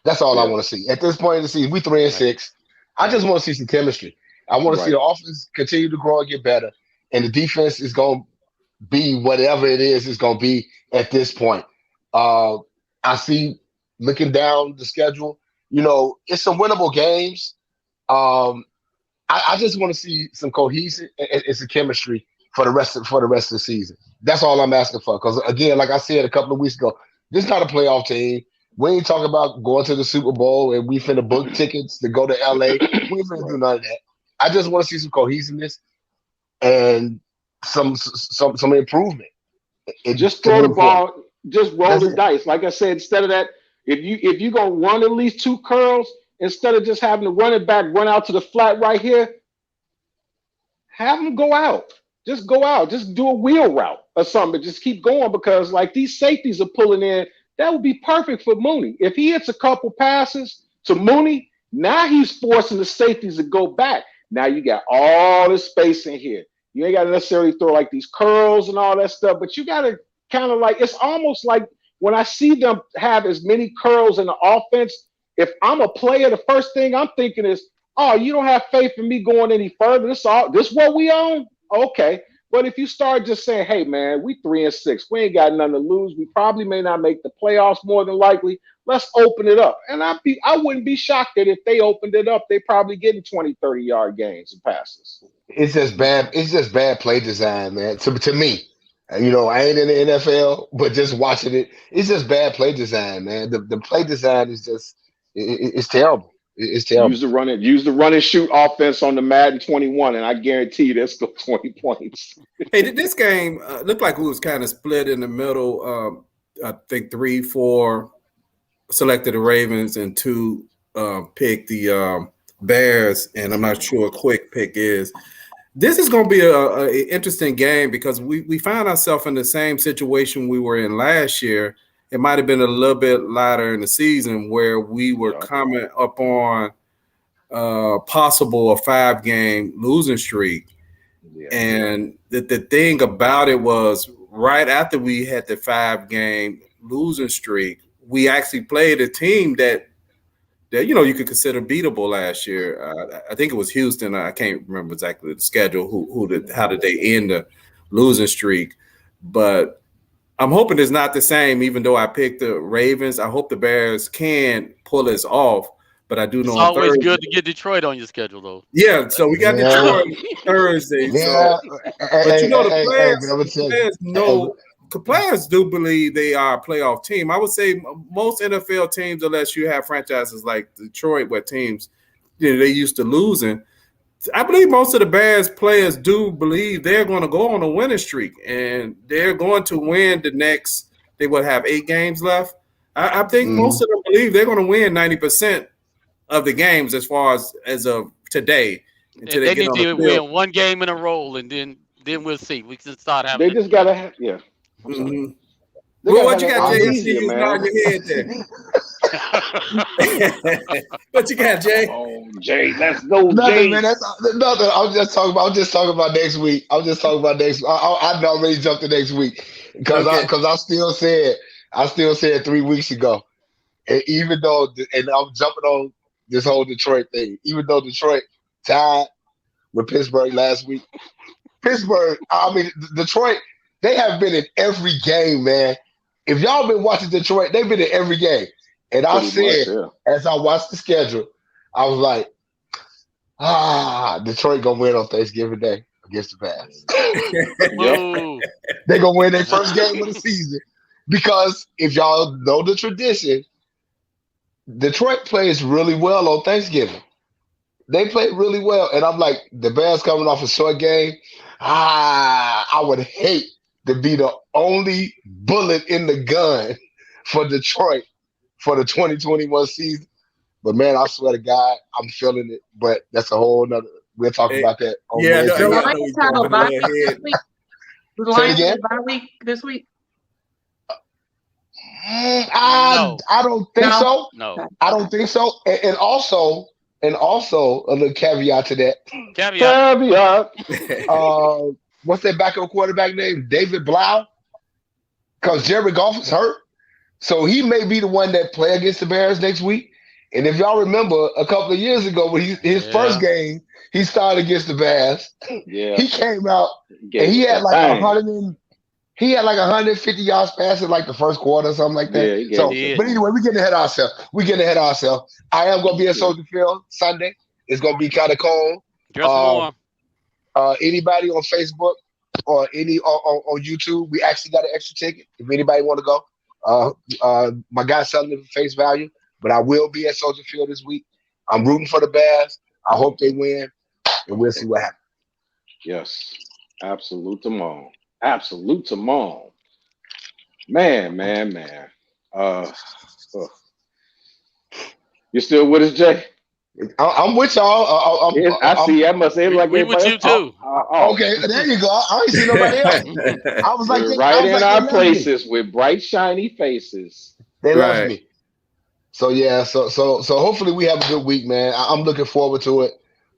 That's all I want to see. At this point in the season, we 3-6. I just want to see some chemistry. I want to see the offense continue to grow and get better, and the defense is going to be whatever it is it's going to be at this point. I see, looking down the schedule, it's some winnable games. I just want to see some cohesion and some chemistry for the rest of the season. That's all I'm asking for. Because again, like I said a couple of weeks ago, this is not a playoff team. We ain't talking about going to the Super Bowl and we finna book tickets to go to LA. We ain't finna do none of that. I just want to see some cohesiveness and some improvement. Just throw the ball, just roll the dice. Like I said, instead of that, if you gonna run at least 2 curls, instead of just having the running back run out to the flat right here, have him go out. Just go out. Just do a wheel route or something. Just keep going because like these safeties are pulling in. That would be perfect for Mooney. If he hits a couple passes to Mooney, now he's forcing the safeties to go back. Now you got all this space in here. You ain't got to necessarily throw like these curls and all that stuff, but you got to kind of like, it's almost like when I see them have as many curls in the offense, if I'm a player, the first thing I'm thinking is, oh, you don't have faith in me going any further. This what we own? Okay. But if you start just saying, hey, man, we 3-6. We ain't got nothing to lose. We probably may not make the playoffs more than likely. Let's open it up. And I wouldn't be shocked that if they opened it up, they probably getting 20, 30-yard gains and passes. It's just bad. It's just bad play design, man. To me, I ain't in the NFL, but just watching it, it's just bad play design, man. The play design is just it's terrible. It's terrible. Use the run and shoot offense on the Madden 21, and I guarantee you that's still 20 points. Hey, this game looked like it was kind of split in the middle. I think 3-4 selected the Ravens and 2 picked the Bears, and I'm not sure a quick pick is. This is going to be an interesting game because we find ourselves in the same situation we were in last year. It might have been a little bit later in the season where we were coming up on possible a 5-game losing streak. Yeah. And the thing about it was right after we had the 5-game losing streak, we actually played a team that you could consider beatable last year. I think it was Houston. I can't remember exactly the schedule. How did they end the losing streak? But I'm hoping it's not the same. Even though I picked the Ravens, I hope the Bears can pull us off. But I do know it's always good to get Detroit on your schedule, though. Yeah, so we got Detroit Thursday. Yeah, but the players know. Players do believe they are a playoff team. I would say most NFL teams, unless you have franchises like Detroit, where teams they used to losing. I believe most of the Bears players do believe they're going to go on a winning streak and they're going to win the next. They will have 8 games left. I think most of them believe they're going to win 90% of the games as far as of today. Until they need to win 1 game in a row, and then we'll see. We can start having. They just gotta have Mm-hmm. Well, what you got, Jay? I see you nodding your head there. What you got, Jay? Oh, Jay, let's go, nothing, Jay. Man, that's nothing. I'm just talking about next week. I already jumped to next week because I still said 3 weeks ago, and even though I'm jumping on this whole Detroit thing, even though Detroit tied with Pittsburgh last week, Detroit. They have been in every game, man. If y'all been watching Detroit, they've been in every game. And I said, as I watched the schedule, I was like, Detroit gonna win on Thanksgiving Day against the Bears. They're gonna win their first game of the season. Because if y'all know the tradition, Detroit plays really well on Thanksgiving. They played really well, and I'm like, the Bears coming off a short game. I would hate to be the only bullet in the gun for Detroit for the 2021 season. But man, I swear to God, I'm feeling it. But that's a whole nother. We'll talk about that on Yeah, Wednesday. The I know Lions he's have a jumping bye ahead. week this week. The Say it Lions have again? a bye week this week. No. I don't think No? so. No. I don't think so. And also a little caveat to that. Caveat. Caveat. What's that backup quarterback name? David Blau? Because Jared Goff is hurt. So he may be the one that play against the Bears next week. And if y'all remember a couple of years ago when his first game, he started against the Bears. Yeah. He came out and he had like 150 yards passing like the first quarter or something like that. Yeah, he gave So, it. but anyway, we're getting ahead of ourselves. I am gonna be at Soldier Field Sunday. It's gonna be kind of cold. Dress warm. Anybody on Facebook or on YouTube, we actually got an extra ticket. If anybody want to go, my guy's selling it for face value, but I will be at Soldier Field this week. I'm rooting for the Bears. I hope they win, and we'll see what happens. Yes, absolute Timon. Absolute Timon. Man. You still with us, Jay? I'm with y'all. I see. I must say like We with you too. Okay, there you go. I ain't see nobody else. I was like, we're right in our places with bright, shiny faces. They left me. So yeah, so hopefully we have a good week, man. I'm looking forward to it.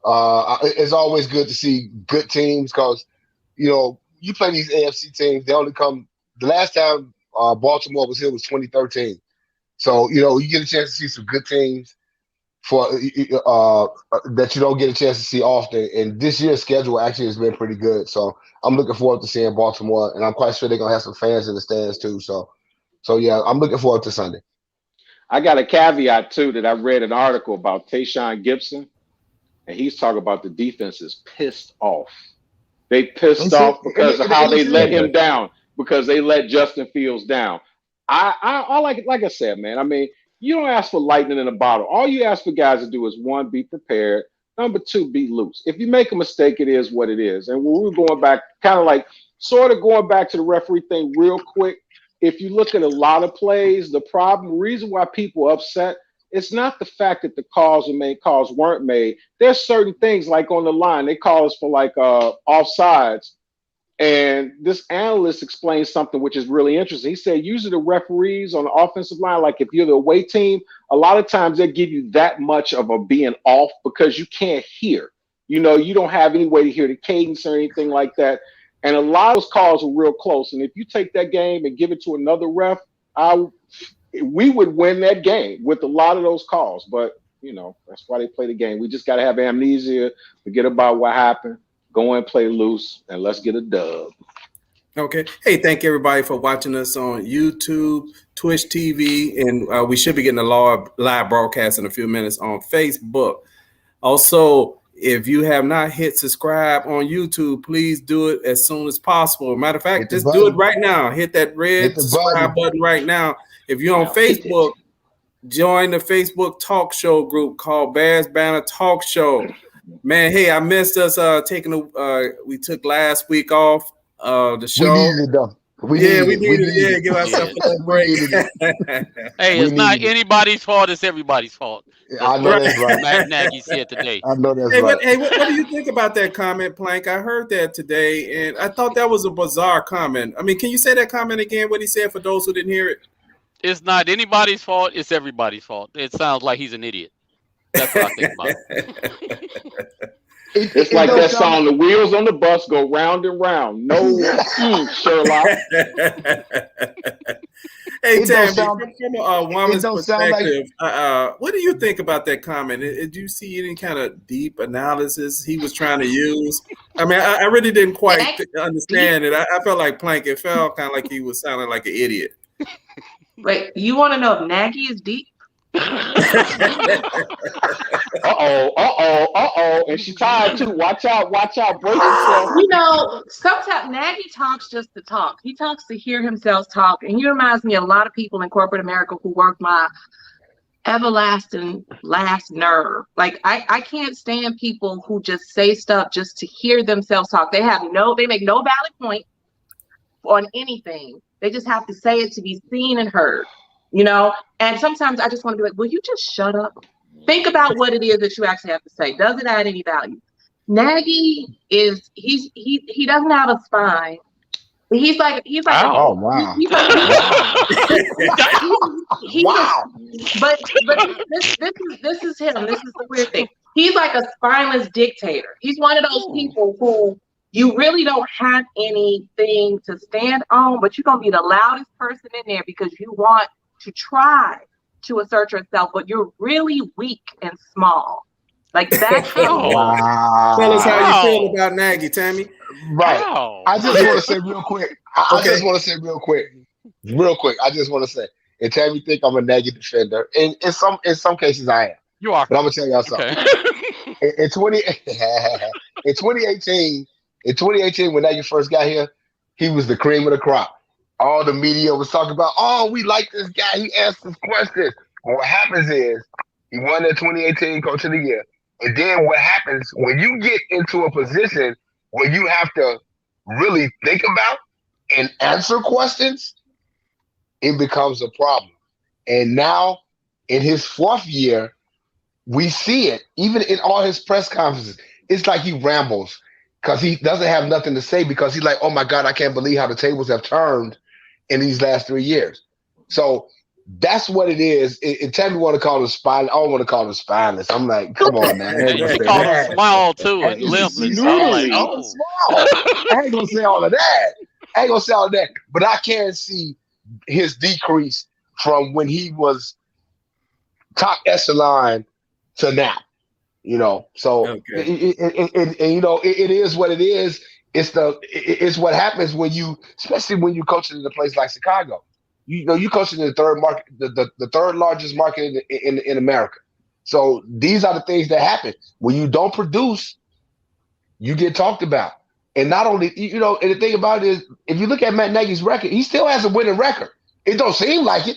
It's always good to see good teams because you play these AFC teams. They only come. The last time Baltimore was here was 2013. So you get a chance to see some good teams for that you don't get a chance to see often. And this year's schedule actually has been pretty good. So I'm looking forward to seeing Baltimore, and I'm quite sure they're gonna have some fans in the stands too. So yeah, I'm looking forward to Sunday. I got a caveat too that I read an article about Tayshaun Gibson, and he's talking about the defense is pissed off. They pissed off because of how they let him down, because they let Justin Fields down. I like I said, man. I mean, you don't ask for lightning in a bottle. All you ask for guys to do is, one, be prepared. Number two, be loose. If you make a mistake, it is what it is. And when we're going back, kind of like sort of going back to the referee thing real quick, if you look at a lot of plays, the reason why people are upset, it's not the fact that the calls were made, calls weren't made. There's certain things like on the line, they call us for like offsides. And this analyst explained something which is really interesting. He said, usually the referees on the offensive line, like if you're the away team, a lot of times they give you that much of a being off because you can't hear. You don't have any way to hear the cadence or anything like that. And a lot of those calls are real close. And if you take that game and give it to another ref, we would win that game with a lot of those calls. But, that's why they play the game. We just got to have amnesia, forget about what happened. Go and play loose, and let's get a dub. Okay. Hey, thank everybody for watching us on YouTube, Twitch TV, and we should be getting a live broadcast in a few minutes on Facebook. Also, if you have not hit subscribe on YouTube, please do it as soon as possible. Matter of fact, just do it right now. Hit that red subscribe button right now. If you're on Facebook, join the Facebook talk show group called Bears Banter Talk Show. Man, hey, I missed us we took last week off the show. We needed it though. We needed it. Give ourselves a break. Hey, it's not anybody's fault, it's everybody's fault. I know that's right. Matt Nagy said today. I know that's right. What do you think about that comment, Plank? I heard that today, and I thought that was a bizarre comment. I mean, can you say that comment again, what he said, for those who didn't hear it? It's not anybody's fault, it's everybody's fault. It sounds like he's an idiot. That's what I think about it. It's like that song, the wheels on the bus go round and round. No, Sherlock. Hey, Tammy, from a woman's perspective, what do you think about that comment? Did you see any kind of deep analysis he was trying to use? I mean, I really didn't quite understand it. I felt like Plank. It felt kind of like he was sounding like an idiot. Wait, you want to know if Nagy is deep? And she tired too. Watch out, brace yourself. Sometimes Nagy talks just to talk. He talks to hear himself talk, and he reminds me of a lot of people in corporate America who work my everlasting last nerve. Like I can't stand people who just say stuff just to hear themselves talk. They make no valid point on anything. They just have to say it to be seen and heard, And sometimes I just want to be like, will you just shut up? Think about what it is that you actually have to say. Does it add any value? Nagy he doesn't have a spine. He's like oh wow. Wow. But this is him. This is the weird thing. He's like a spineless dictator. He's one of those people who you really don't have anything to stand on, but you're gonna be the loudest person in there because you want to try to assert yourself, but you're really weak and small. Like that's wow. Tell us how you feel about Nagy, Tammy. Right. Wow. I just want to say real quick. I just want to say real quick. I just want to say, and Tammy think I'm a Nagy defender, and in some cases I am. You are. But I'm gonna tell y'all something. Okay. In 2018, when Nagy first got here, he was the cream of the crop. All the media was talking about, oh, we like this guy. He asked us questions. And what happens is he won the 2018 Coach of the Year. And then what happens when you get into a position where you have to really think about and answer questions, it becomes a problem. And now in his fourth year, we see it. Even in all his press conferences, it's like he rambles because he doesn't have nothing to say because he's like, oh my God, I can't believe how the tables have turned in these last 3 years. So that's what it is. Tammy want to call him spineless. I don't want to call him spineless. I'm like, come on, man. You call him small too and limpless. I ain't gonna say all of that. But I can see his decrease from when he was top echelon to now. So okay. It is what it is. It's what happens when you, especially when you coach in a place like Chicago. You coaching in the third market, the third largest market in America. So these are the things that happen when you don't produce. You get talked about, and not only and the thing about it is, if you look at Matt Nagy's record, he still has a winning record. It don't seem like it,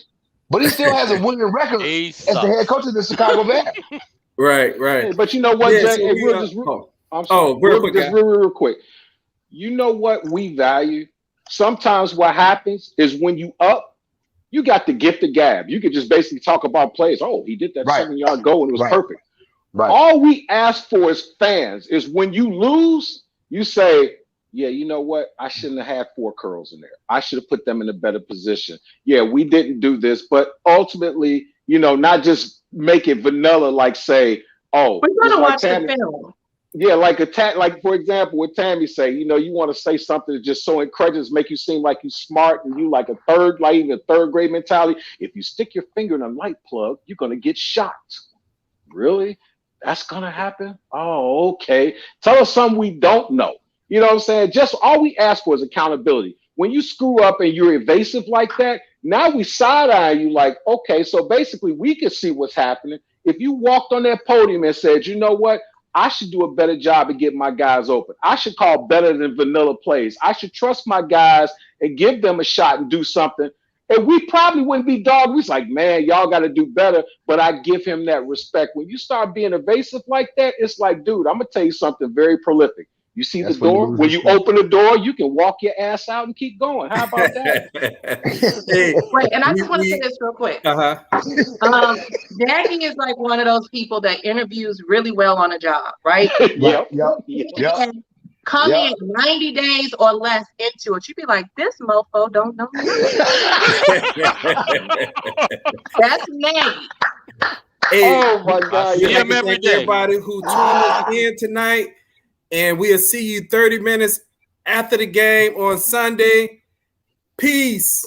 but he still has a winning record as the head coach of the Chicago Bears. Right. Hey, but you know what, Jay? Real quick. You know what we value? Sometimes what happens is when you up, you got the gift of gab. You could just basically talk about plays. Oh, he did that 7-yard goal and it was perfect. Right. All we ask for as fans is when you lose, you say, yeah, you know what? I shouldn't have had 4 curls in there. I should have put them in a better position. Yeah, we didn't do this. But ultimately, not just make it vanilla like say, oh, we're going to watch the film. Yeah, like for example, what Tammy say, you want to say something that's just so incredulous, make you seem like you smart and you like even a third grade mentality. If you stick your finger in a light plug, you're gonna get shocked. Really? That's gonna happen? Oh, okay. Tell us something we don't know. You know what I'm saying? Just all we ask for is accountability. When you screw up and you're evasive like that, now we side-eye you like, okay, so basically we can see what's happening. If you walked on that podium and said, you know what? I should do a better job of getting my guys open. I should call better than vanilla plays. I should trust my guys and give them a shot and do something. And we probably wouldn't be dogged. We're like, man, y'all got to do better. But I give him that respect. When you start being evasive like that, it's like, dude, I'm going to tell you something very prolific. You see the door? When you open the door, you can walk your ass out and keep going. How about that? Wait, and I just want to say this real quick. Nagy is like one of those people that interviews really well on a job, right? Yep. And come in 90 days or less into it, you'd be like, this mofo don't know nothing. That's Nagy. Hey, oh my God! Thank everybody who tuned us in tonight. And we'll see you 30 minutes after the game on Sunday. Peace.